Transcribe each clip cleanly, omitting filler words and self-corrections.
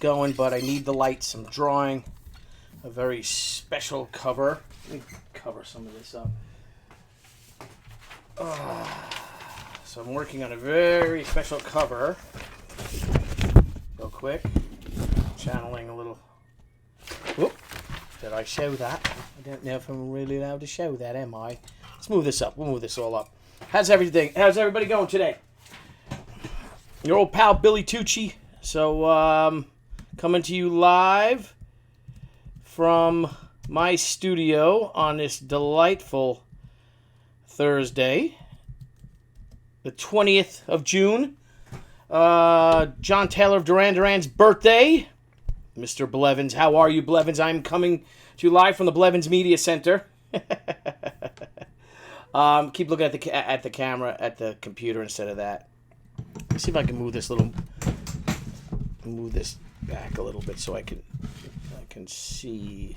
going, but I need the lights. I'm drawing a very special cover. Let me cover some of this up. So I'm working on a very special cover. Real quick. Channeling a little. Whoop. Did I show that? I don't know if I'm really allowed to show that, am I? Let's move this up. We'll move this all up. How's everybody going today? Your old pal Billy Tucci. So, coming to you live from my studio on this delightful Thursday, the 20th of June. John Taylor of Duran Duran's birthday. Mr. Blevins, how are you, Blevins? I'm coming to you live from the Blevins Media Center. Keep looking at the camera, at the computer instead of that. Let's see if I can move this back a little bit so I can see.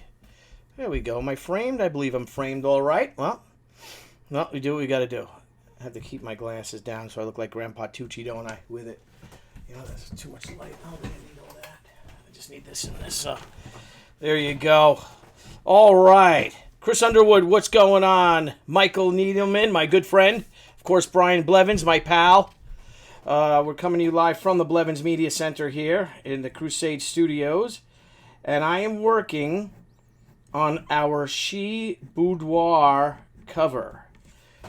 There we go. Am I framed? I believe I'm framed all right. Well, we do what we got to do. I have to keep my glasses down so I look like Grandpa Tucci, don't I? With it. You know, that's too much light. Oh, I need all that. I just need this and this. There you go. All right. Chris Underwood, what's going on? Michael Needleman, my good friend. Of course, Brian Blevins, my pal. We're coming to you live from the Blevins Media Center here in the Crusade Studios. And I am working on our She Boudoir cover,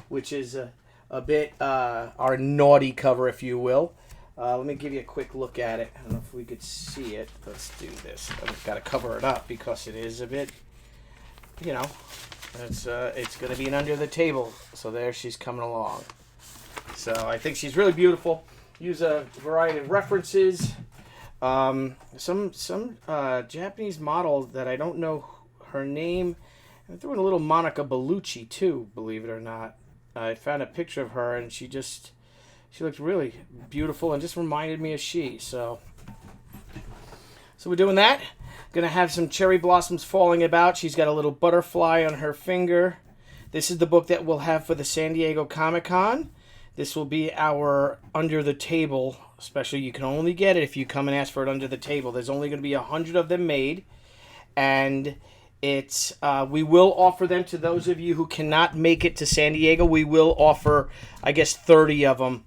which is a bit our naughty cover, if you will. Let me give you a quick look at it. I don't know if we could see it. Let's do this. I've got to cover it up because it is a bit, you know, it's going to be an under the table. So there she's coming along. So I think she's really beautiful. Use a variety of references. Some Japanese model that I don't know her name. I threw in a little Monica Bellucci too, believe it or not. I found a picture of her and she looked really beautiful and just reminded me of she. So we're doing that. Gonna have some cherry blossoms falling about. She's got a little butterfly on her finger. This is the book that we'll have for the San Diego Comic-Con. This will be our under the table special. You can only get it if you come and ask for it under the table. There's only going to be 100 of them made, and it's we will offer them to those of you who cannot make it to San Diego. We will offer, I guess, 30 of them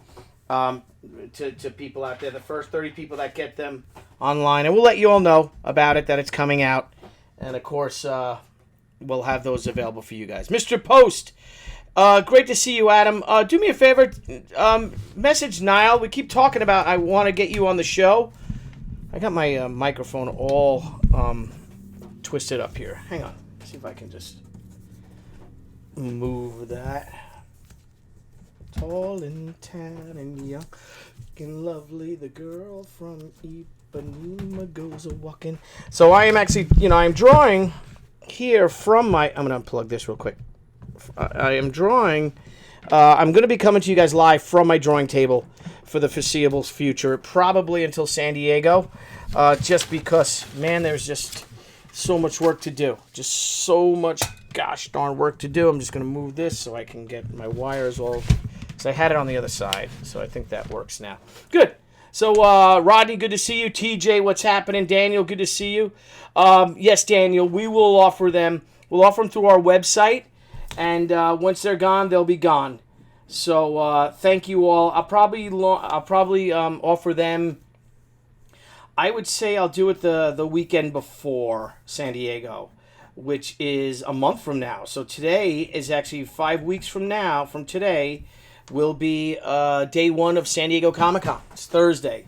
to people out there. The first 30 people that get them online, and we'll let you all know about it, that it's coming out, and of course we'll have those available for you guys. Mr. Post. Great to see you, Adam. Do me a favor, message Niall. We keep talking about I want to get you on the show. I got my microphone all twisted up here. Hang on. See if I can just move that. Tall and tan and young and lovely, the girl from Ipanema goes a-walking. So I am actually, I'm drawing here from my... I'm going to unplug this real quick. I am drawing. I'm going to be coming to you guys live from my drawing table for the foreseeable future, probably until San Diego, just because, man, there's just so much work to do. Just so much gosh darn work to do. I'm just going to move this so I can get my wires all, because I had it on the other side, so I think that works now. Good. So, Rodney, good to see you. TJ, what's happening? Daniel, good to see you. Yes, Daniel, we will offer them. We'll offer them through our website. And once they're gone, they'll be gone. So thank you all. I'll probably offer them. I would say I'll do it the weekend before San Diego, which is a month from now. So today is actually 5 weeks from now. From today, will be day one of San Diego Comic-Con. It's Thursday,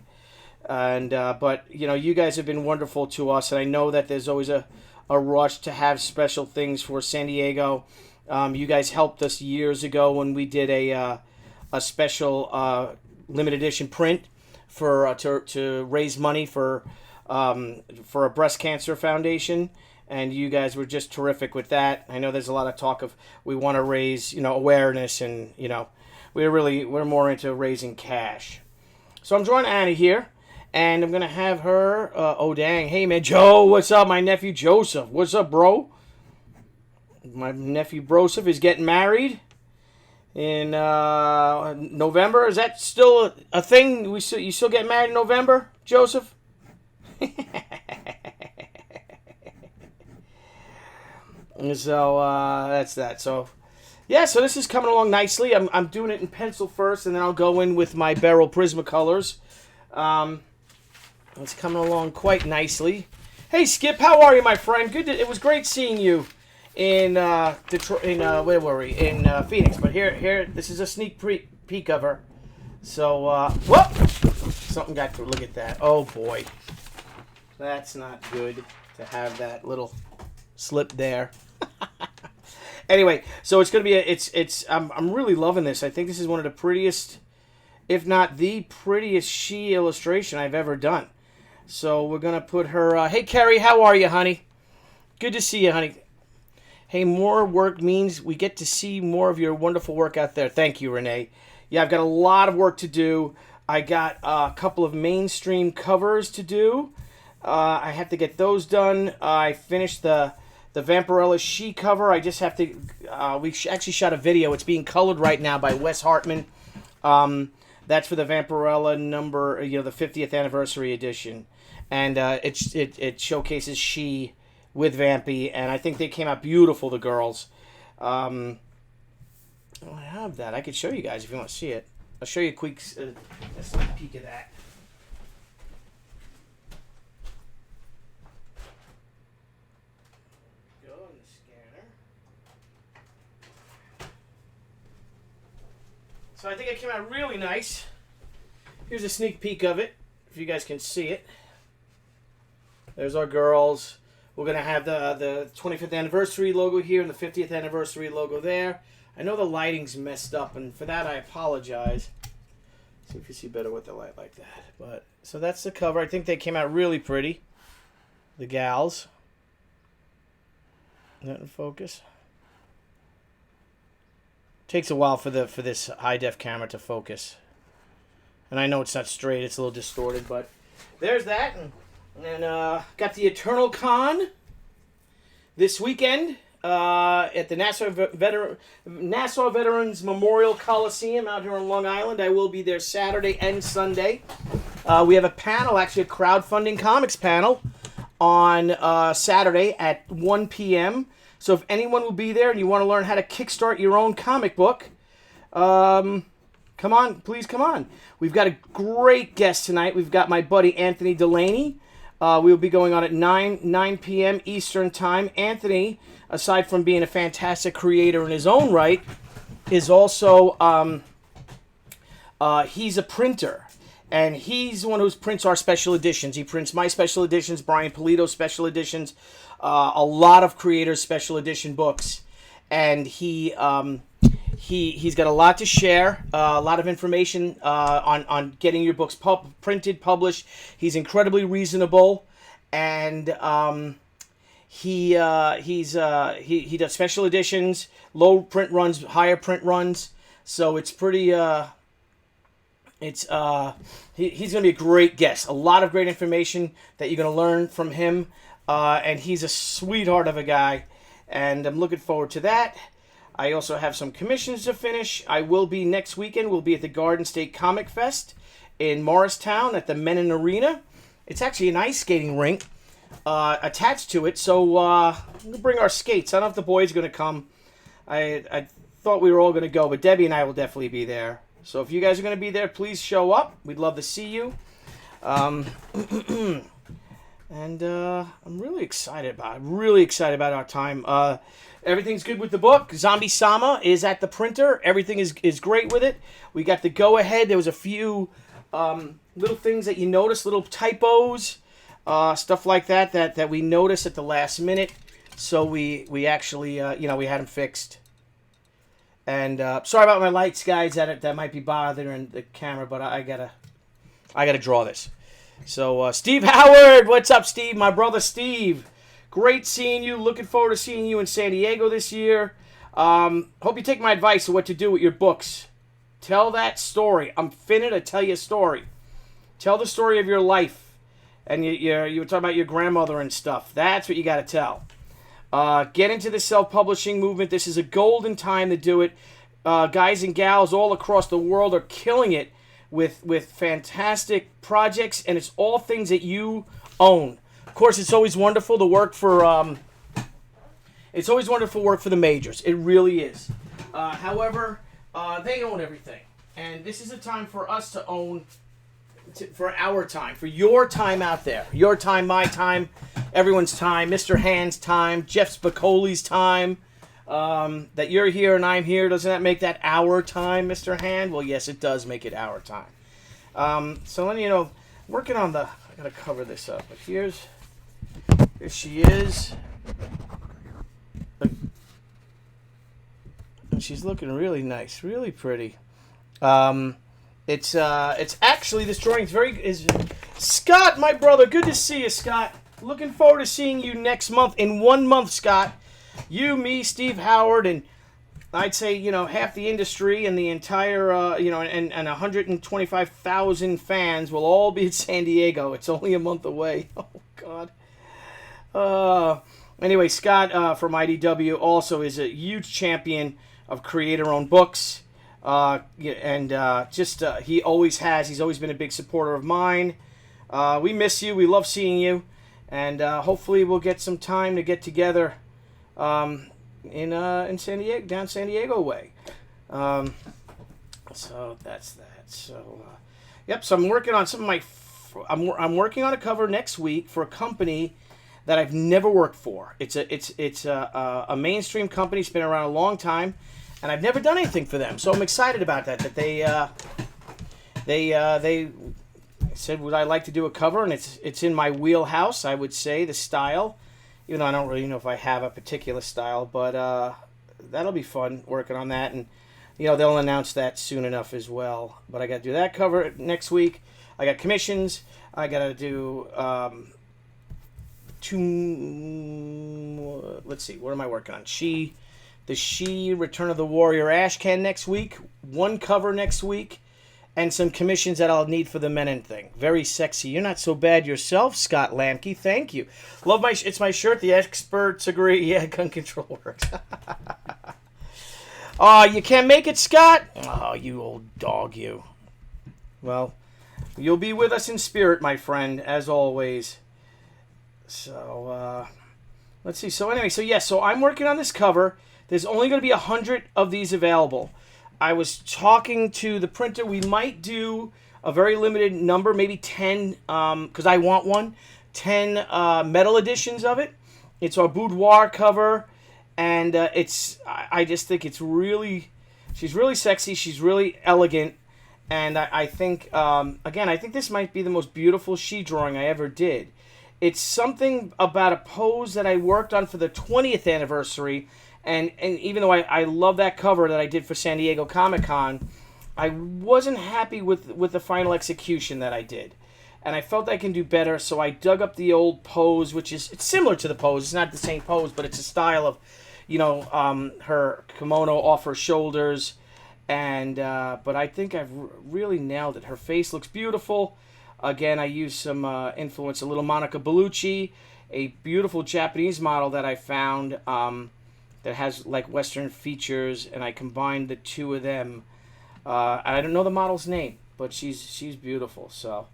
and but you guys have been wonderful to us, and I know that there's always a rush to have special things for San Diego. You guys helped us years ago when we did a special limited edition print for to raise money for a breast cancer foundation, and you guys were just terrific with that. I know there's a lot of talk of we want to raise awareness, and we're more into raising cash. So I'm drawing Anna here, and I'm gonna have her. Oh dang! Hey man, Joe, what's up? My nephew Joseph, what's up, bro? My nephew Broseph is getting married in November. Is that still a thing? You still get married in November, Joseph? So that's that. So yeah, so this is coming along nicely. I'm doing it in pencil first, and then I'll go in with my Beryl Prismacolors. It's coming along quite nicely. Hey Skip, how are you, my friend? Good. It was great seeing you in Detroit. Where were we? In Phoenix. But here, this is a sneak peek of her. So whoop! Something got through. Look at that. Oh boy, that's not good to have that little slip there. Anyway, so it's gonna be I'm really loving this. I think this is one of the prettiest, if not the prettiest she illustration I've ever done. So we're gonna put her. Hey Carrie, how are you, honey? Good to see you, honey. Hey, more work means we get to see more of your wonderful work out there. Thank you, Renee. Yeah, I've got a lot of work to do. I got a couple of mainstream covers to do. I have to get those done. I finished the Vampirella She cover. I just have to. We actually shot a video. It's being colored right now by Wes Hartman. That's for the Vampirella number, the 50th anniversary edition, and it showcases She with Vampy, and I think they came out beautiful. The girls. I have that. I could show you guys if you want to see it. I'll show you a quick sneak peek of that. Go in the scanner. So I think it came out really nice. Here's a sneak peek of it, if you guys can see it. There's our girls. We're going to have the 25th anniversary logo here and the 50th anniversary logo there. I know the lighting's messed up, and for that I apologize. See if you see better with the light like that. But so that's the cover. I think they came out really pretty. The gals. Not in focus. Takes a while for this high def camera to focus. And I know it's not straight, it's a little distorted, but there's that. And got the Eternal Con this weekend at the Nassau Veterans Memorial Coliseum out here on Long Island. I will be there Saturday and Sunday. We have a panel, actually a crowdfunding comics panel, on Saturday at 1 p.m. So if anyone will be there and you want to learn how to kickstart your own comic book, come on, please come on. We've got a great guest tonight. We've got my buddy Anthony Delaney. We'll be going on at 9 p.m. Eastern Time. Anthony, aside from being a fantastic creator in his own right, is also, he's a printer. And he's the one who prints our special editions. He prints my special editions, Brian Polito's special editions, a lot of creators' special edition books. And he's got a lot to share, a lot of information on getting your books printed, published. He's incredibly reasonable, and he does special editions, low print runs, higher print runs. So it's pretty. He's going to be a great guest. A lot of great information that you're going to learn from him, and he's a sweetheart of a guy, and I'm looking forward to that. I also have some commissions to finish. I will be next weekend. We'll be at the Garden State Comic Fest in Morristown at the Menon Arena. It's actually an ice skating rink attached to it, so we'll bring our skates. I don't know if the boys are going to come. I thought we were all going to go, but Debbie and I will definitely be there. So if you guys are going to be there, please show up. We'd love to see you. And I'm really excited about it. Really excited about our time. Everything's good with the book. Zombie Sama is at the printer. Everything is great with it. We got the go-ahead. There was a few little things that you noticed, little typos, stuff like that we noticed at the last minute. So we actually, we had them fixed. And sorry about my lights, guys. That might be bothering the camera, but I gotta draw this. So Steve Howard, what's up, Steve? My brother Steve. Great seeing you. Looking forward to seeing you in San Diego this year. Hope you take my advice on what to do with your books. Tell that story. I'm finna to tell you a story. Tell the story of your life. And you were talking about your grandmother and stuff. That's what you got to tell. Get into the self-publishing movement. This is a golden time to do it. Guys and gals all across the world are killing it with fantastic projects, and it's all things that you own. Of course, it's always wonderful to work for. It's always wonderful work for the majors. It really is. However, they own everything, and this is a time for us to own. For our time, for your time out there, your time, my time, everyone's time, Mr. Hand's time, Jeff Spicoli's time. That you're here and I'm here, doesn't that make that our time, Mr. Hand? Well, yes, it does make it our time. So then, working on the, I gotta cover this up, but here she is. And she's looking really nice, really pretty. It's actually, this drawing is Scott, my brother, good to see you, Scott. Looking forward to seeing you next month, in 1 month, Scott. You, me, Steve Howard, and I'd say, half the industry and the entire, and 125,000 fans will all be at San Diego. It's only a month away. Oh, God. Anyway, Scott from IDW also is a huge champion of creator-owned books. He always has. He's always been a big supporter of mine. We miss you. We love seeing you. And hopefully we'll get some time to get together in San Diego, down San Diego way. So that's that. So, So I'm working on some of my. I'm working on a cover next week for a company that I've never worked for. It's a mainstream company. It's been around a long time, and I've never done anything for them. So I'm excited about that. That they said, would I like to do a cover, and it's in my wheelhouse. I would say the style. Even though I don't really know if I have a particular style, but that'll be fun working on that, and they'll announce that soon enough as well. But I got to do that cover next week. I got commissions. I got to do let's see, what am I working on? The Return of the Warrior Ashcan next week, one cover next week, and some commissions that I'll need for the Menon thing. Very sexy. You're not so bad yourself, Scott Lamke. Thank you. Love it's my shirt. The experts agree. Yeah, gun control works. Oh, you can't make it, Scott? Oh, you old dog, you. Well, you'll be with us in spirit, my friend, as always. So, let's see. So anyway, so I'm working on this cover. There's only going to be 100 of these available. I was talking to the printer. We might do a very limited number, maybe 10, because I want one. 10 metal editions of it. It's our Boudoir cover, and I just think it's really, she's really sexy. She's really elegant, and I think, again, I think this might be the most beautiful she drawing I ever did. It's something about a pose that I worked on for the 20th anniversary. And even though I love that cover that I did for San Diego Comic-Con, I wasn't happy with the final execution that I did. And I felt I can do better, so I dug up the old pose, it's similar to the pose. It's not the same pose, but it's a style of, her kimono off her shoulders. And but I think I've really nailed it. Her face looks beautiful. Again, I used some influence, a little Monica Bellucci, a beautiful Japanese model that I found that has like Western features, and I combined the two of them. I don't know the model's name, but she's beautiful. So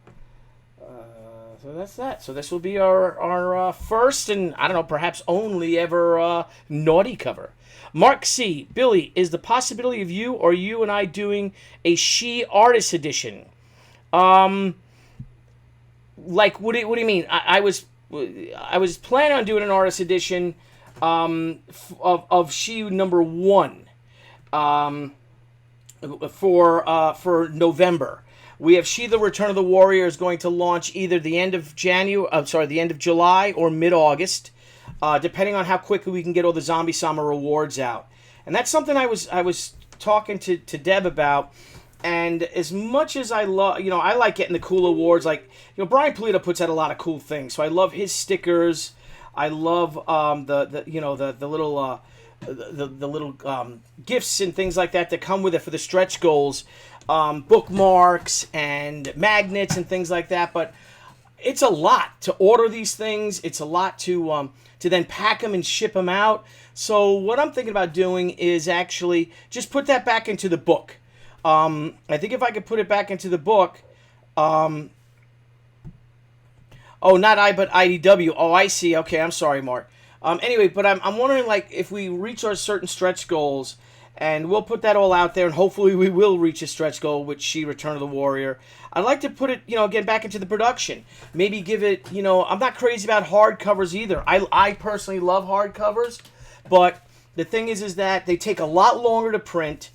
that's that. So this will be our first and I don't know, perhaps only ever naughty cover. Mark C. Billy, is the possibility of you or you and I doing a She Artist Edition? Like what do you mean? I was planning on doing an artist edition. Of She number 1 for November. We have She the Return of the Warrior is going to launch either the end of July or mid-August, depending on how quickly we can get all the Zombie Sama rewards out. And that's something I was talking to Deb about. And as much as I love, I like getting the cool awards. Like, Brian Pulido puts out a lot of cool things, so I love his stickers. I love the little gifts and things like that come with it for the stretch goals, bookmarks and magnets and things like that. But it's a lot to order these things. It's a lot to then pack them and ship them out. So what I'm thinking about doing is actually just put that back into the book. I think if I could put it back into the book, Oh, not I, but IDW. Oh, I see. Okay, I'm sorry, Mark. Anyway, but I'm wondering, like, if we reach our certain stretch goals, and we'll put that all out there, and hopefully we will reach a stretch goal with She Return of the Warrior. I'd like to put it, again, back into the production. Maybe give it, I'm not crazy about hardcovers either. I personally love hardcovers, but the thing is that they take a lot longer to print.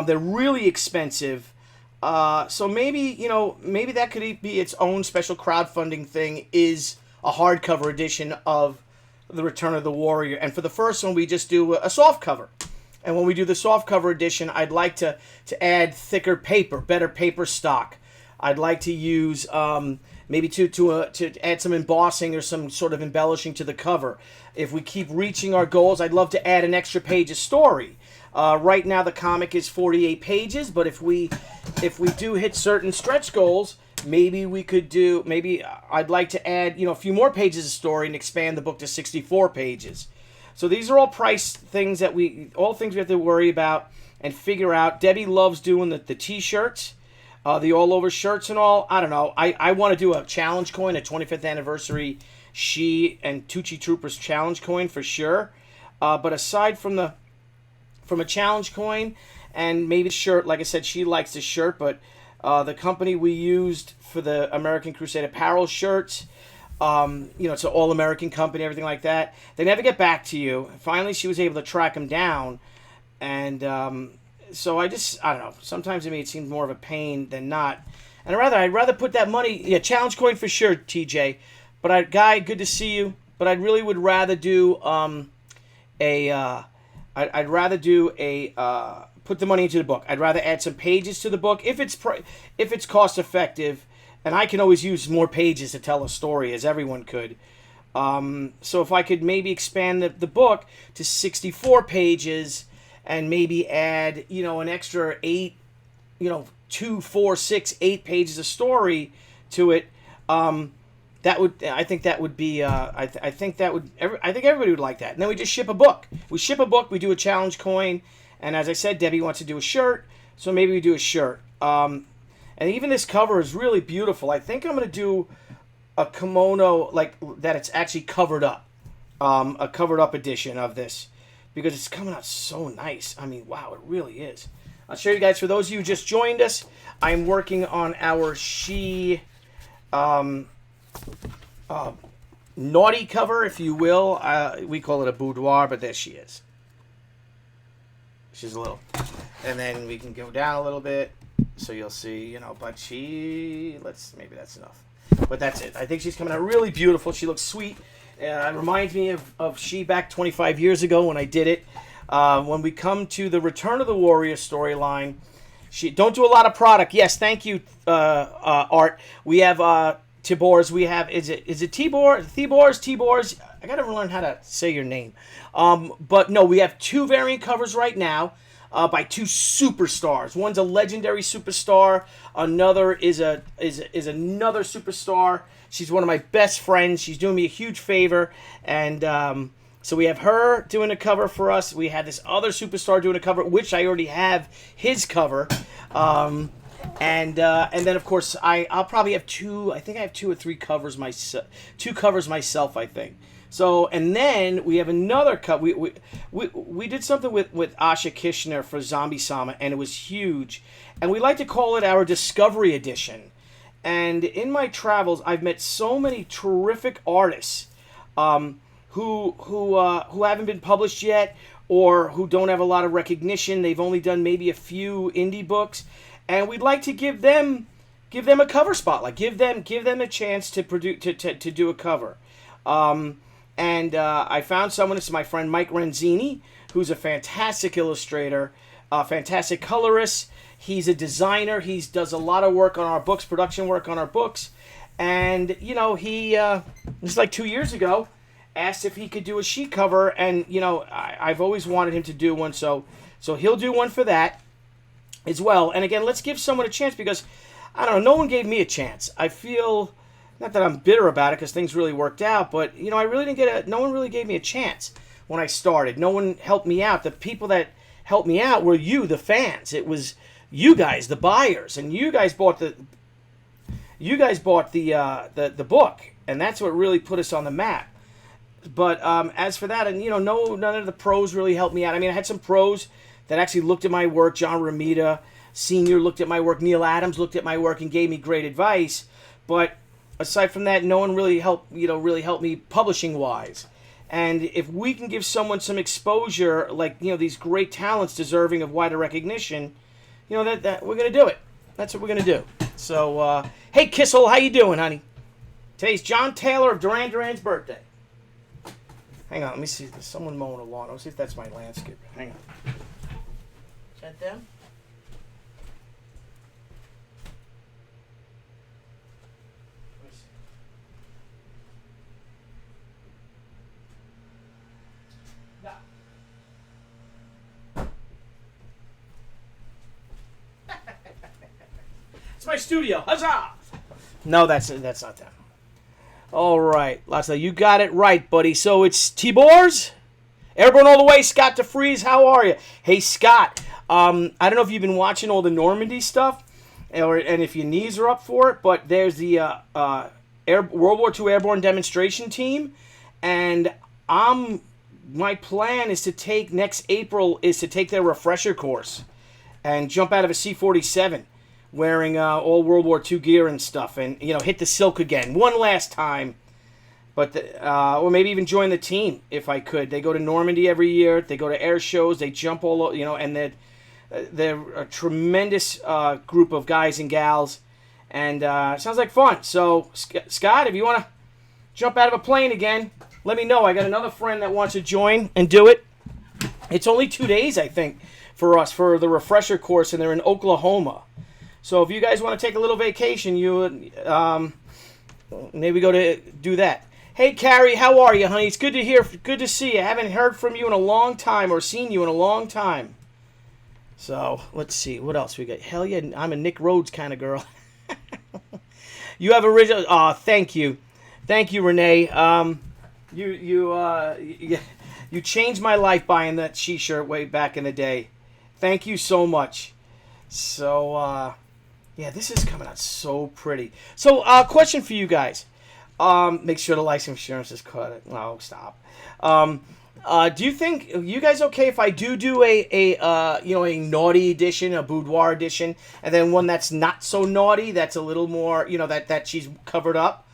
They're really expensive. So maybe that could be its own special crowdfunding thing, is a hardcover edition of The Return of the Warrior. And for the first one, we just do a soft cover. And when we do the soft cover edition, I'd like to add thicker paper, better paper stock. I'd like to use maybe to add some embossing or some sort of embellishing to the cover. If we keep reaching our goals, I'd love to add an extra page of story. Right now the comic is 48 pages, but if we do hit certain stretch goals, maybe I'd like to add a few more pages of story and expand the book to 64 pages. So these are all price things all things we have to worry about and figure out. Debbie loves doing the t-shirts, the all-over shirts and all. I don't know. I want to do a challenge coin, a 25th anniversary She and Tucci Troopers challenge coin for sure. But aside from a challenge coin and maybe a shirt, like I said, she likes the shirt, but the company we used for the American Crusade apparel shirts, it's an all-American company, everything like that. They never get back to you. Finally, she was able to track them down. And so I don't know. Sometimes to me it seems more of a pain than not. And I'd rather put that money, challenge coin for sure, TJ. But Guy, good to see you. But I really would rather do put the money into the book. I'd rather add some pages to the book if it's cost effective. And I can always use more pages to tell a story, as everyone could. So if I could maybe expand the book to 64 pages and maybe add, an extra 8, 2, 4, 6, 8 pages of story to it, I think everybody would like that. And then we just ship a book. We do a challenge coin. And as I said, Debbie wants to do a shirt, so maybe we do a shirt. And even this cover is really beautiful. I think I'm going to do a kimono like that. It's actually covered up, a covered up edition of this, because it's coming out so nice. I mean, wow, it really is. I'll show you guys. For those of you who just joined us, I'm working on our She naughty cover, if you will. We call it a boudoir, but there she is. She's a little, and then we can go down a little bit. So you'll see, but maybe that's enough. But that's it. I think she's coming out really beautiful. She looks sweet. It reminds me of She back 25 years ago when I did it. When we come to the Return of the Warrior storyline, she don't do a lot of product. Yes, thank you, Art. We have Tibor's. We have, is it Tibor's? I got to learn how to say your name. But no, we have 2 variant covers right now. By 2 superstars. One's a legendary superstar. Another is another superstar. She's one of my best friends. She's doing me a huge favor, and so we have her doing a cover for us. We have this other superstar doing a cover, which I already have his cover, and then of course I'll probably have 2. I think I have 2 or 3 covers myself. 2 covers myself, I think. So, and then we have another cut. We did something with Asha Kishner for Zombie Sama, and it was huge. And we like to call it our Discovery Edition. And in my travels, I've met so many terrific artists who haven't been published yet, or who don't have a lot of recognition. They've only done maybe a few indie books, and we'd like to give them a cover spotlight. Give them a chance to do a cover. And I found someone. This is my friend Mike Renzini, who's a fantastic illustrator, a fantastic colorist. He's a designer. He does a lot of work on our books, production work on our books. And, he, this is like 2 years ago, asked if he could do a sheet cover. And, I've always wanted him to do one. So he'll do one for that as well. And again, let's give someone a chance, because, I don't know, no one gave me a chance. I feel... Not that I'm bitter about it, because things really worked out, but, I really didn't no one really gave me a chance when I started. No one helped me out. The people that helped me out were you, the fans. It was you guys, the buyers, and you guys bought the book, and that's what really put us on the map. But as for that, and none of the pros really helped me out. I mean, I had some pros that actually looked at my work. John Romita Sr. looked at my work. Neil Adams looked at my work and gave me great advice. But aside from that, no one really helped me publishing wise. And if we can give someone some exposure, like these great talents deserving of wider recognition, that we're gonna do it. That's what we're gonna do. So, hey Kissel, how you doing, honey? Today's John Taylor of Duran Duran's birthday. Hang on, let me see. There's someone mowing a lawn. Let's see if that's my landscaper. Hang on. Is that them? Let me see. No. It's my studio. Huzzah! No, that's not them. All right, Laszlo, you got it right, buddy. So it's T-Boars? Airborne all the way, Scott DeFries, how are you? Hey, Scott, I don't know if you've been watching all the Normandy stuff, and if your knees are up for it, but there's the World War II Airborne Demonstration Team, and my plan is to take, next April, is to take their refresher course and jump out of a C-47. Wearing all World War II gear and stuff, and hit the silk again one last time, but or maybe even join the team if I could. They go to Normandy every year. They go to air shows. They jump all and they're a tremendous group of guys and gals, and it sounds like fun. So Scott, if you want to jump out of a plane again, let me know. I got another friend that wants to join and do it. It's only 2 days, I think, for us for the refresher course, and they're in Oklahoma. So if you guys want to take a little vacation, maybe go to do that. Hey, Carrie, how are you, honey? It's good to see you. I haven't heard from you in a long time or seen you in a long time. So let's see. What else we got? Hell yeah, I'm a Nick Rhodes kind of girl. You have original... Oh, thank you. Thank you, Renee. You changed my life buying that she-shirt way back in the day. Thank you so much. So, yeah, this is coming out so pretty. So, question for you guys. Make sure the life insurance is cut. Oh, stop. Do you think, are you guys okay if I do a naughty edition, a boudoir edition, and then one that's not so naughty, that's a little more, that she's covered up?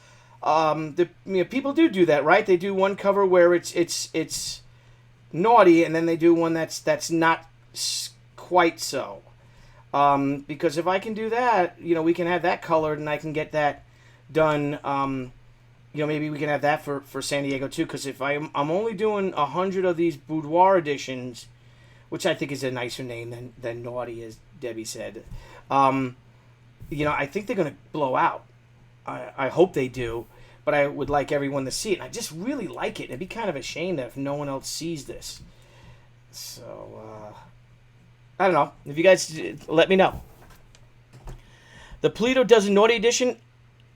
People do that, right? They do one cover where it's naughty, and then they do one that's not quite so. Because if I can do that, we can have that colored, and I can get that done. Maybe we can have that for San Diego too. Because if I'm only doing 100 of these boudoir editions, which I think is a nicer name than naughty, as Debbie said. I think they're gonna blow out. I hope they do, but I would like everyone to see it. And I just really like it. It'd be kind of a shame that if no one else sees this. So. I don't know. If you guys let me know. The Polito does a naughty edition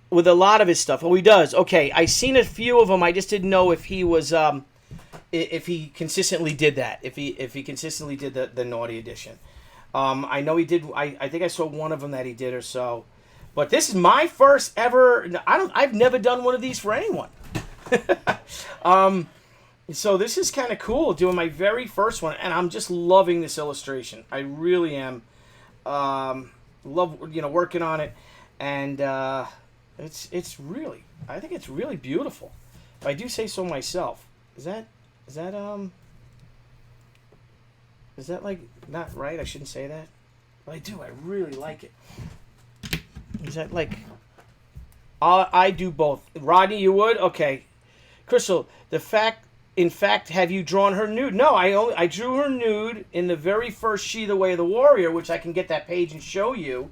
with a lot of his stuff. Oh, he does. Okay, I seen a few of them. I just didn't know if he was if he consistently did that. If he consistently did the naughty edition. I know he did. I think I saw one of them that he did or so. But this is my first ever. I've never done one of these for anyone. So this is kind of cool, doing my very first one, and I'm just loving this illustration. I really am. Love working on it, and it's really, I think it's really beautiful. If I do say so myself. Is that like not right? I shouldn't say that. But I do. I really like it. Is that like? I do both. Rodney, you would? Okay. Crystal, in fact, have you drawn her nude? No, I drew her nude in the very first She the Way of the Warrior, which I can get that page and show you.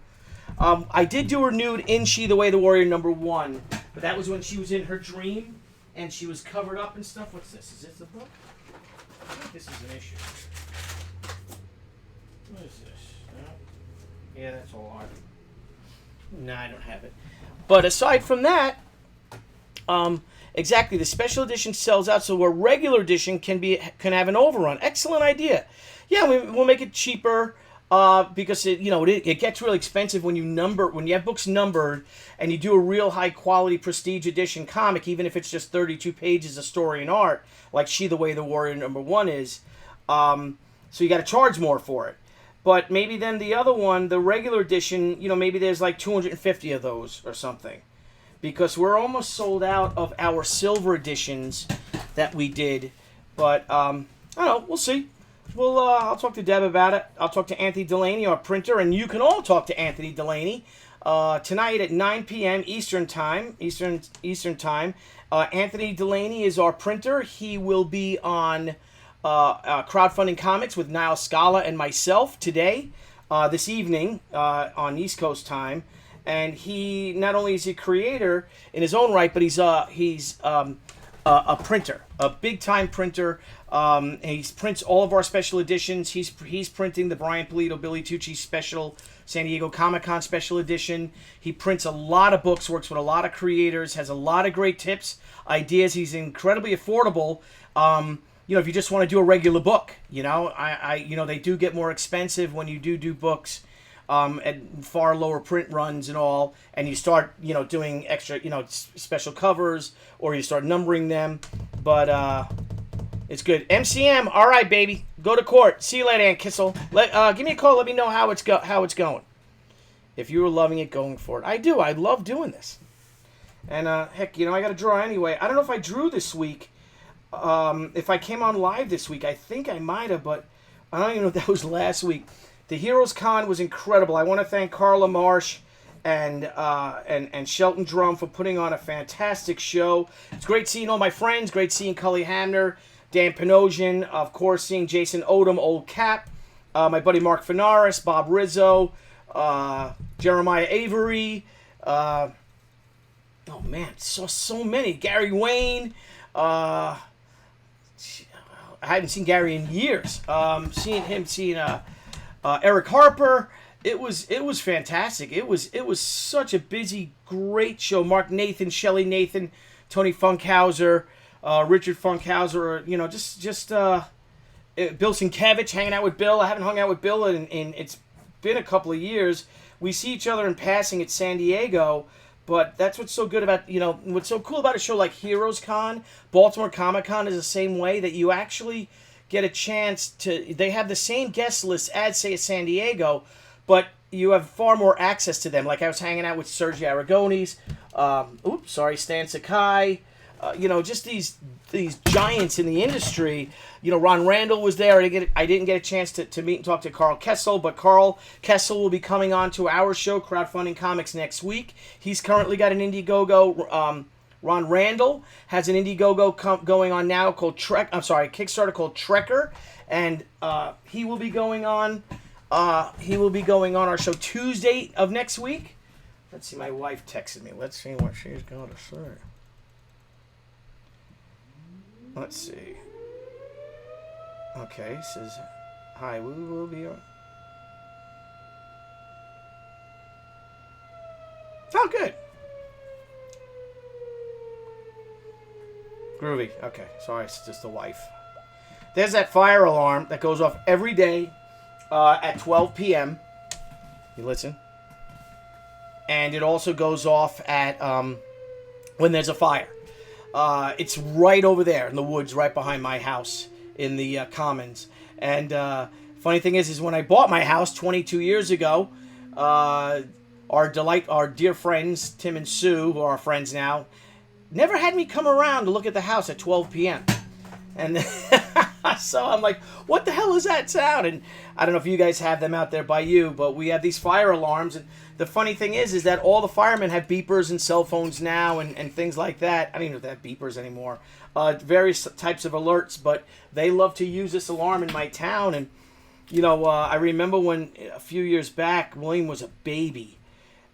I did do her nude in She the Way of the Warrior #1, but that was when she was in her dream and she was covered up and stuff. What's this? Is this the book? I think this is an issue. What is this? No? Yeah, that's all art. No, I don't have it. But aside from that, exactly, the special edition sells out, so a regular edition can have an overrun. Excellent idea. Yeah, we'll make it cheaper. because it gets really expensive when you have books numbered and you do a real high quality prestige edition comic, even if it's just 32 pages of story and art, like She the Way the Warrior #1 is. So you got to charge more for it. But maybe then the other one, the regular edition, maybe there's like 250 of those or something, because we're almost sold out of our silver editions that we did. But I don't know. We'll see. I'll talk to Deb about it. I'll talk to Anthony Delaney, our printer, and you can all talk to Anthony Delaney tonight at 9 p.m. Eastern time. Anthony Delaney is our printer. He will be on Crowdfunding Comics with Niall Scala and myself today, this evening on East Coast time. And he not only is he a creator in his own right, but he's a printer, a big time printer. He prints all of our special editions. He's printing the Brian Pulido, Billy Tucci special San Diego Comic-Con special edition. He prints a lot of books, works with a lot of creators, has a lot of great tips, ideas. He's incredibly affordable. If you just want to do a regular book, they do get more expensive when you do books at far lower print runs and all, and you start, doing extra, special covers, or you start numbering them. But it's good. MCM, all right, baby. Go to court. See you later, Aunt Kissel. Give me a call. Let me know how it's going. If you were loving it, going for it. I do. I love doing this. And heck, I got to draw anyway. I don't know if I drew this week. If I came on live this week, I think I might have, but I don't even know if that was last week. The Heroes Con was incredible. I want to thank Carla Marsh and Shelton Drum for putting on a fantastic show. It's great seeing all my friends. Great seeing Cully Hamner, Dan Panosian, of course, seeing Jason Odom, Old Cap, my buddy Mark Fanaris, Bob Rizzo, Jeremiah Avery. Oh man, so many. Gary Wayne. I hadn't seen Gary in years. Seeing Eric Harper. It was fantastic. It was such a busy, great show. Mark Nathan, Shelley Nathan, Tony Funkhauser, Richard Funkhauser. Bill Sienkiewicz, hanging out with Bill. I haven't hung out with Bill in it's been a couple of years. We see each other in passing at San Diego. But that's what's so good about, what's so cool about a show like Heroes Con. Baltimore Comic Con is the same way, that you actually get a chance to, they have the same guest list as, say, San Diego, but you have far more access to them. Like I was hanging out with Sergio Aragones, Stan Sakai, just these giants in the industry. Ron Randall was there. I didn't get a chance to meet and talk to Carl Kessel, but Carl Kessel will be coming on to our show, Crowdfunding Comics, next week. He's currently got an Indiegogo. Ron Randall has an Indiegogo going on now called Kickstarter called Trekker, and he will be going on. He will be going on our show Tuesday of next week. Let's see. My wife texted me. Let's see what she's going to say. Let's see. Okay, says, hi, we will be on. Oh, good. Groovy. Okay, sorry, it's just the wife. There's that fire alarm that goes off every day at 12 p.m. You listen. And it also goes off at when there's a fire. It's right over there in the woods, right behind my house in the Commons. And funny thing is when I bought my house 22 years ago, our dear friends Tim and Sue, who are our friends now, never had me come around to look at the house at 12 p.m. And so I'm like, what the hell is that sound? And I don't know if you guys have them out there by you, but we have these fire alarms. And the funny thing is that all the firemen have beepers and cell phones now and things like that. I don't even know if they have beepers anymore. Various types of alerts, but they love to use this alarm in my town. And, I remember when a few years back, William was a baby,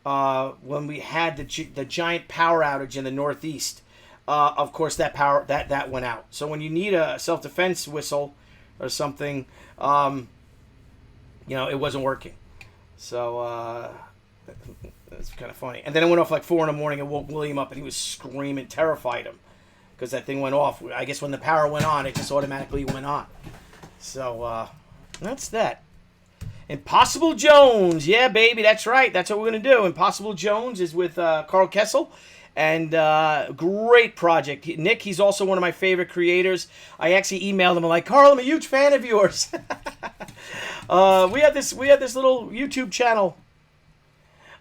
when we had the giant power outage in the Northeast. Of course, that power that went out. So when you need a self-defense whistle or something, it wasn't working. So it's kind of funny. And then it went off like 4 a.m. and woke William up, and he was screaming, terrified him, because that thing went off. I guess when the power went on, it just automatically went on. So that's that. Impossible Jones. Yeah, baby, that's right. That's what we're going to do. Impossible Jones is with Carl Kessel. And great project. Nick, he's also one of my favorite creators. I actually emailed him. I'm like, Carl, I'm a huge fan of yours. We had this little YouTube channel.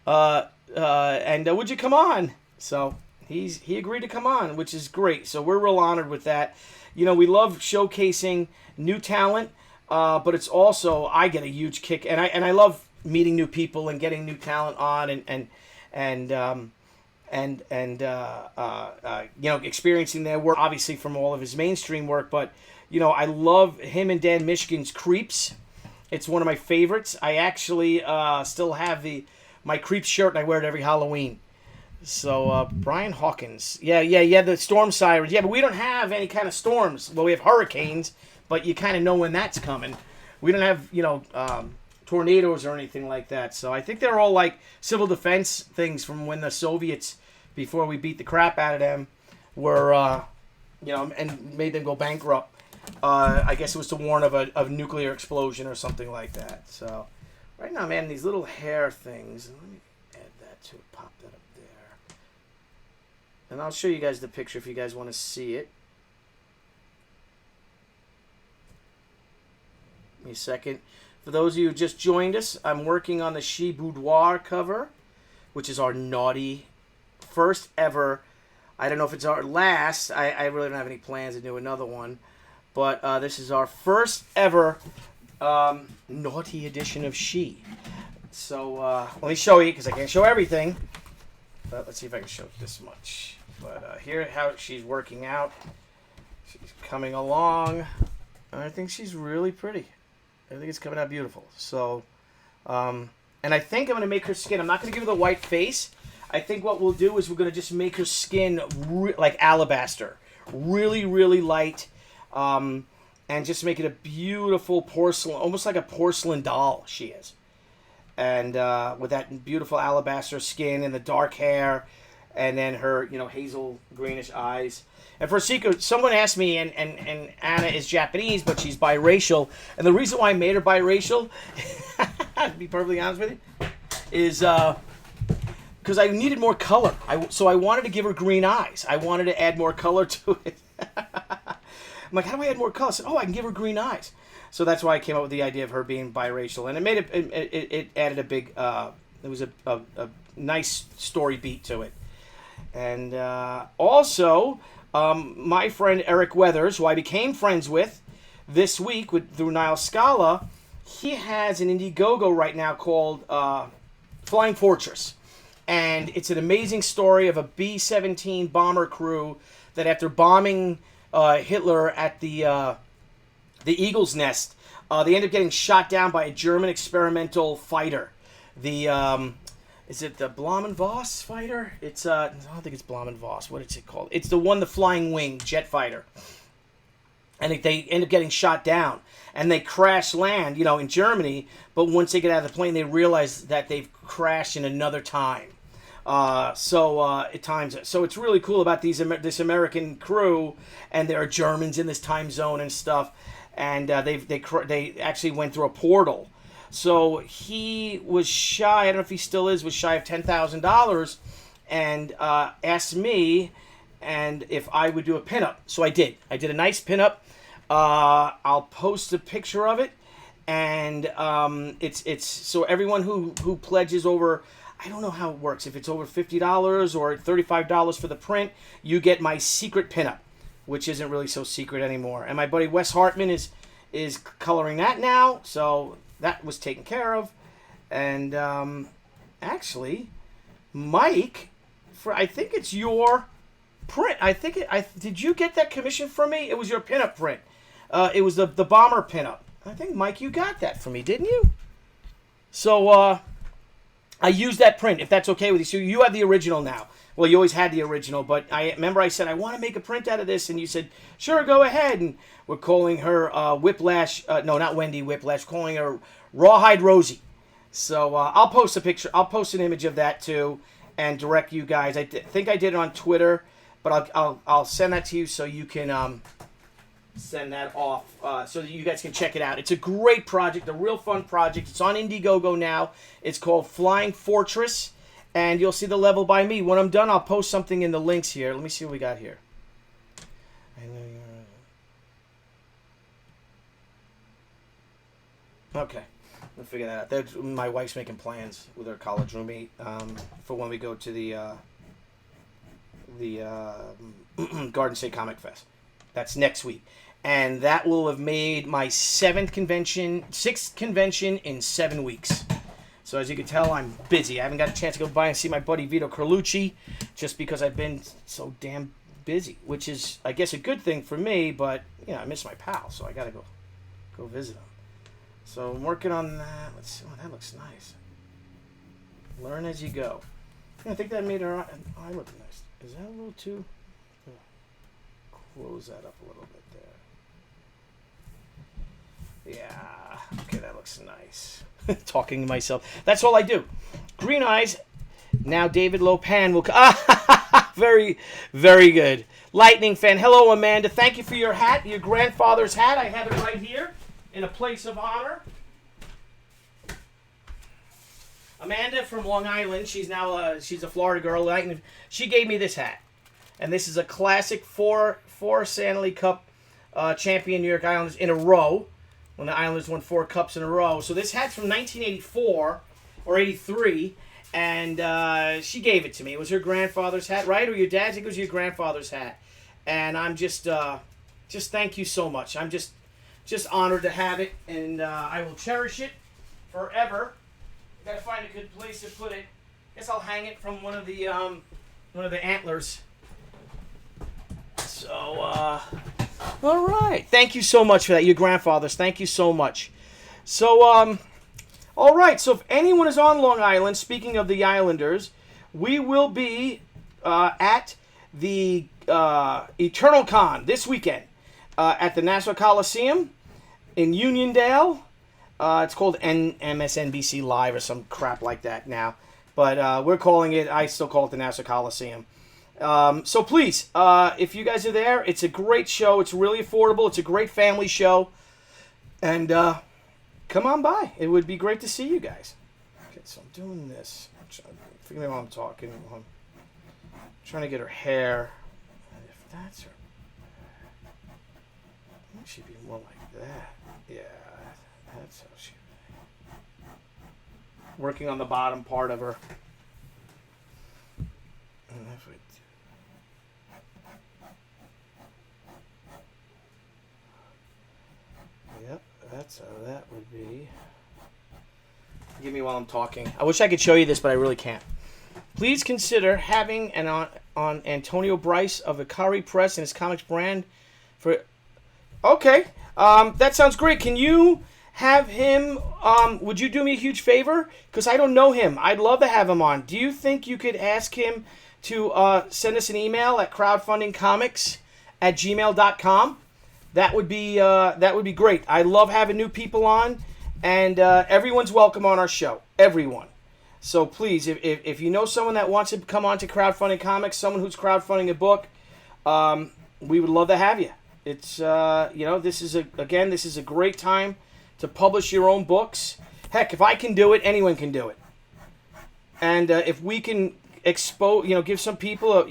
And would you come on? So he agreed to come on, which is great. So we're real honored with that. You know, we love showcasing new talent, but it's also, I get a huge kick, and I love meeting new people and getting new talent on and you know, experiencing their work, obviously from all of his mainstream work. But you know, I love him and Dan Michigan's Creeps. It's one of my favorites. I actually still have my Creeps shirt, and I wear it every Halloween. So Brian Hawkins, yeah, the storm sirens. Yeah, but we don't have any kind of storms. Well, we have hurricanes, but you kind of know when that's coming. We don't have, you know, tornadoes or anything like that. So I think they're all like civil defense things from when the Soviets, before we beat the crap out of them, were, you know, and made them go bankrupt. I guess it was to warn of a nuclear explosion or something like that. So right now, man, these little hair things. Let me add that to it. Pop that up there. And I'll show you guys the picture if you guys want to see it. Give me a second. For those of you who just joined us, I'm working on the She Boudoir cover, which is our naughty first ever. I don't know if it's our last. I really don't have any plans to do another one. But this is our first ever naughty edition of She. So let me show you, because I can't show everything. But let's see if I can show this much. But here how she's working out. She's coming along. I think she's really pretty. I think it's coming out beautiful. So, and I think I'm going to make her skin. I'm not going to give her the white face. I think what we'll do is we're going to just make her skin like alabaster. Really, really light. And just make it a beautiful porcelain, almost like a porcelain doll she is. And with that beautiful alabaster skin and the dark hair, and then her, you know, hazel greenish eyes. And for a secret, someone asked me, and Anna is Japanese, but she's biracial. And the reason why I made her biracial, to be perfectly honest with you, is because I needed more color. So I wanted to give her green eyes. I wanted to add more color to it. I'm like, how do I add more color? I said, I can give her green eyes. So that's why I came up with the idea of her being biracial. And it made it added a big, it was a nice story beat to it. And also, my friend Eric Weathers, who I became friends with this week through Niall Scala, he has an Indiegogo right now called Flying Fortress. And it's an amazing story of a B-17 bomber crew that after bombing Hitler at the Eagle's Nest, they end up getting shot down by a German experimental fighter. Is it the Blom & Voss fighter? It's I don't think it's Blom & Voss. What is it called? It's the flying wing jet fighter. And they end up getting shot down. And they crash land, you know, in Germany. But once they get out of the plane, they realize that they've crashed in another time. It times it. So it's really cool about this American crew, and there are Germans in this time zone and stuff. And they actually went through a portal. So he was shy, I don't know if he still is, was shy of $10,000, and asked me and if I would do a pinup. So I did. I did a nice pinup. I'll post a picture of it, and it's so everyone who pledges over, I don't know how it works, if it's over $50 or $35 for the print, you get my secret pinup, which isn't really so secret anymore. And my buddy Wes Hartman is coloring that now, so that was taken care of. And actually, Mike, I think it's your print. Did you get that commission from me? It was your pinup print. It was the bomber pinup. I think, Mike, you got that from me, didn't you? So I used that print, if that's okay with you. So you have the original now. Well, you always had the original, but I remember I said, I want to make a print out of this, and you said, sure, go ahead. And we're calling her Whiplash, no, not Wendy Whiplash, calling her Rawhide Rosie. So I'll post a picture, I'll post an image of that too, and direct you guys. I think I did it on Twitter, but I'll send that to you so you can send that off so that you guys can check it out. It's a great project, a real fun project. It's on Indiegogo now. It's called Flying Fortress, and you'll see the level by me. When I'm done, I'll post something in the links here. Let me see what we got here. Okay, we'll figure that out. My wife's making plans with her college roommate for when we go to the Garden State Comic Fest. That's next week. And that will have made my sixth convention in 7 weeks. So as you can tell, I'm busy. I haven't got a chance to go by and see my buddy Vito Carlucci just because I've been so damn busy, which is, I guess, a good thing for me, but, you know, I miss my pal, so I got to go visit him. So I'm working on that. Let's see. Oh, that looks nice. Learn as you go. I think that made her eye look nice. Is that a little too... Close that up a little bit there. Yeah. Okay, that looks nice. Talking to myself. That's all I do. Green eyes. Now David Lopan will... Very, very good. Lightning fan. Hello, Amanda. Thank you for your hat, your grandfather's hat. I have it right here in a place of honor. Amanda from Long Island. She's now she's a Florida girl. She gave me this hat. And this is a classic four Stanley Cup champion New York Islanders in a row. When the Islanders won 4 cups in a row. So this hat's from 1984 or 83. And she gave it to me. It was her grandfather's hat, right? Or your dad's? I think it was your grandfather's hat. And I'm just thank you so much. I'm just honored to have it. And I will cherish it forever. Got to find a good place to put it. Guess I'll hang it from one of the antlers. So, all right. Thank you so much for that. Your grandfathers. Thank you so much. So, all right. So, if anyone is on Long Island, speaking of the Islanders, we will be at the Eternal Con this weekend at the Nassau Coliseum in Uniondale. It's called MSNBC Live or some crap like that now. But we're calling it, I still call it the Nassau Coliseum. So please, if you guys are there, it's a great show. It's really affordable. It's a great family show. And come on by. It would be great to see you guys. Okay, so I'm doing this. Forgive me while I'm talking. I'm trying to get her hair. If that's her. It should be more like that. Yeah, that's how she... Working on the bottom part of her. And that's what... Yep, that's how that would be. Forgive me while I'm talking. I wish I could show you this, but I really can't. Please consider having an on Antonio Bryce of Ikari Press and his comics brand for... Okay, that sounds great. Can you have him... would you do me a huge favor? Because I don't know him. I'd love to have him on. Do you think you could ask him to send us an email at crowdfundingcomics@gmail.com? That would be great. I love having new people on, and everyone's welcome on our show. Everyone. So please, if you know someone that wants to come on to Crowdfunding Comics, someone who's crowdfunding a book, we would love to have you. It's this is a great time to publish your own books. Heck, if I can do it, anyone can do it. And if we can expose, give some people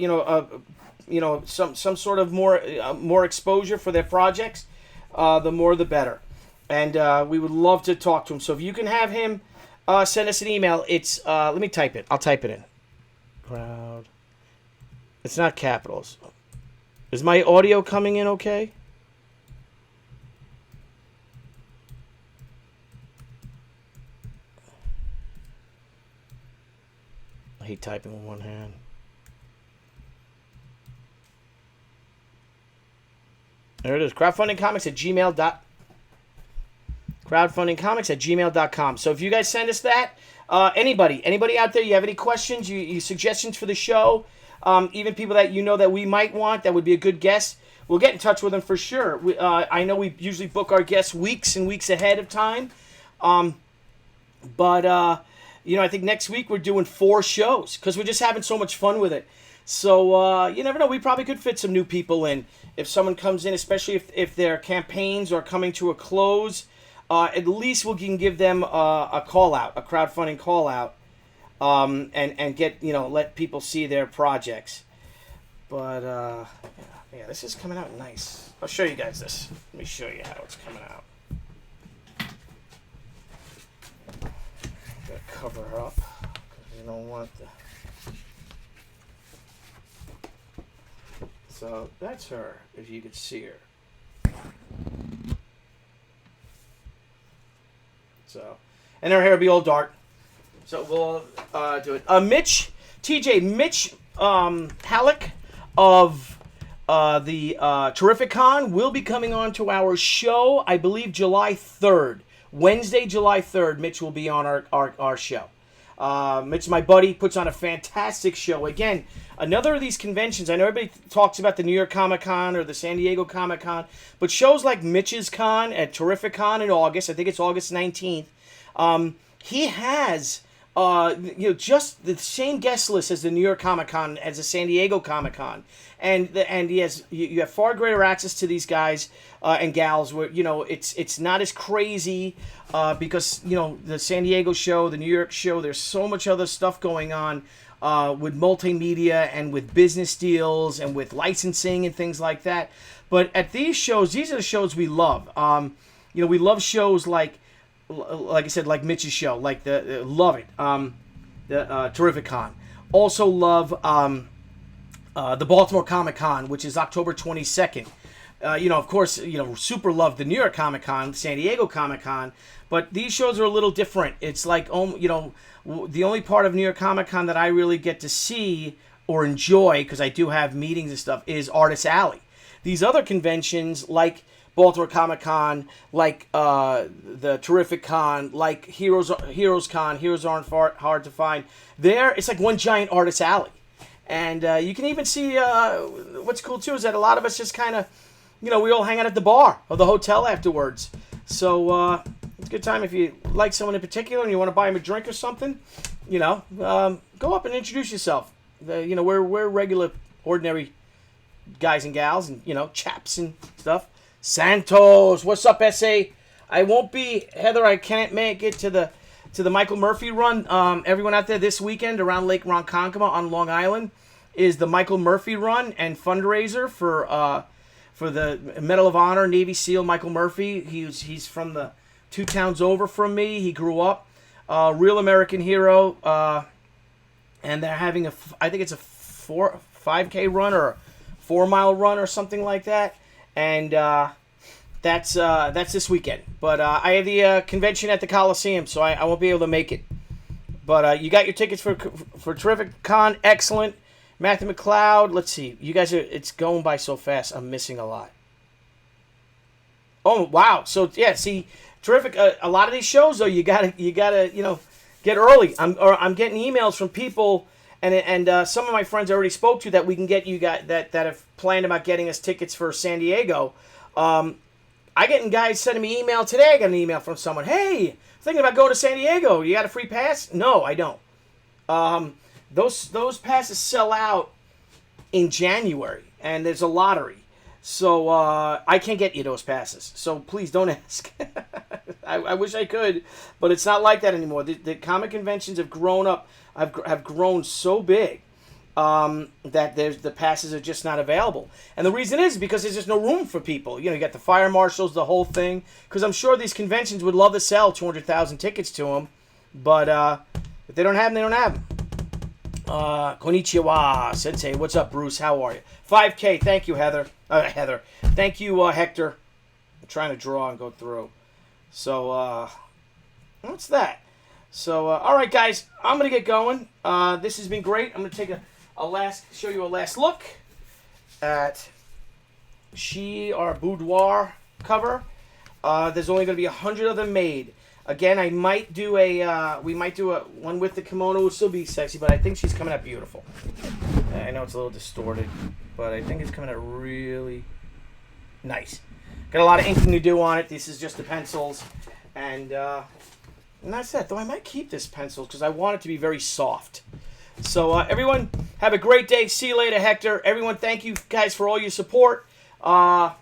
some sort of more exposure for their projects, the more the better. And we would love to talk to him. So if you can have him send us an email, it's let me type it. I'll type it in. Crowd. It's not capitals. Is my audio coming in okay? I hate typing with one hand. There it is. Crowdfundingcomics@gmail.com. So if you guys send us that, anybody out there, you have any questions, you suggestions for the show, even people that you know that we might want, that would be a good guest, we'll get in touch with them for sure. I know we usually book our guests weeks and weeks ahead of time. But I think next week we're doing 4 shows because we're just having so much fun with it. So you never know. We probably could fit some new people in if someone comes in, especially if their campaigns are coming to a close. At least we can give them a call out, a crowdfunding call out, and get let people see their projects. But yeah, this is coming out nice. I'll show you guys this. Let me show you how it's coming out. Gotta cover her up because we don't want the. So that's her, if you could see her. So, and her hair will be all dark. So we'll do it. Mitch Halleck of the Terrific Con will be coming on to our show, I believe July 3rd. Wednesday, July 3rd, Mitch will be on our show. Mitch, my buddy, puts on a fantastic show. Again, another of these conventions, I know everybody talks about the New York Comic Con or the San Diego Comic Con, but shows like Mitch's Con at Terrific Con in August, I think it's August 19th, he has just the same guest list as the New York Comic Con, as the San Diego Comic Con. And he has, you have far greater access to these guys and gals where, it's not as crazy because, the San Diego show, the New York show, there's so much other stuff going on with multimedia and with business deals and with licensing and things like that. But at these shows, these are the shows we love. We love shows like I said, like Mitch's show, like love it, the Terrific Con. Also love the Baltimore Comic Con, which is October 22nd. Of course, super love the New York Comic Con, San Diego Comic Con, but these shows are a little different. It's like, the only part of New York Comic Con that I really get to see or enjoy, because I do have meetings and stuff, is Artist Alley. These other conventions, like Baltimore Comic Con, like the Terrific Con, like Heroes Con, Heroes Aren't Hard to Find. It's like one giant Artist Alley. And you can even see, what's cool too is that a lot of us just kind of, we all hang out at the bar or the hotel afterwards. So it's a good time if you like someone in particular and you want to buy them a drink or something, go up and introduce yourself. We're regular, ordinary guys and gals and, chaps and stuff. Santos, what's up, SA? I won't be, Heather, I can't make it to the Michael Murphy run. Everyone out there this weekend around Lake Ronkonkoma on Long Island is the Michael Murphy run and fundraiser for the Medal of Honor Navy SEAL Michael Murphy. He's from the 2 towns over from me. He grew up, real American hero, and they're having I think it's a 5K run or a 4-mile run or something like that. And that's this weekend. But I have the convention at the Coliseum, so I won't be able to make it. But you got your tickets for Terrific Con. Excellent. Matthew McLeod. Let's see. You guys it's going by so fast. I'm missing a lot. Oh, wow. So, yeah, see, Terrific. A lot of these shows, though, you gotta get early. I'm getting emails from people. And some of my friends I already spoke to that we can get you guys that have planned about getting us tickets for San Diego. I getting guys sending me email today. I got an email from someone. Hey, thinking about going to San Diego. You got a free pass? No, I don't. Those passes sell out in January, and there's a lottery. So I can't get you those passes. So please don't ask. I wish I could, but it's not like that anymore. The comic conventions have grown up. Have grown so big that the passes are just not available. And the reason is because there's just no room for people. You got the fire marshals, the whole thing. Because I'm sure these conventions would love to sell 200,000 tickets to them. But if they don't have them, they don't have them. Konnichiwa, Sensei. What's up, Bruce? How are you? 5K. Thank you, Heather. Thank you, Hector. I'm trying to draw and go through. So, what's that? So, all right, guys, I'm going to get going. This has been great. I'm going to take show you a last look at our Boudoir cover. There's only going to be 100 of them made. Again, we might do a one with the kimono. It will still be sexy, but I think she's coming out beautiful. I know it's a little distorted, but I think it's coming out really nice. Got a lot of inking to do on it. This is just the pencils, and that's that. Though I might keep this pencil because I want it to be very soft. So everyone, have a great day. See you later, Hector. Everyone, thank you guys for all your support. Check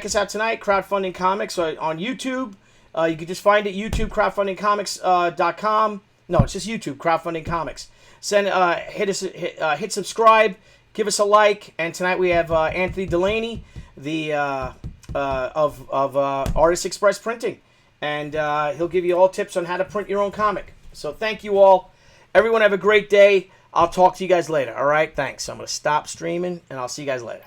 us out tonight, Crowdfunding Comics on YouTube. You can just find it, YouTube, crowdfundingcomics.com. No, it's just YouTube, Crowdfunding Comics. Hit subscribe, give us a like, and tonight we have Anthony Delaney, the of Artist Express Printing, and he'll give you all tips on how to print your own comic. So thank you all. Everyone have a great day. I'll talk to you guys later. All right, thanks. I'm going to stop streaming, and I'll see you guys later.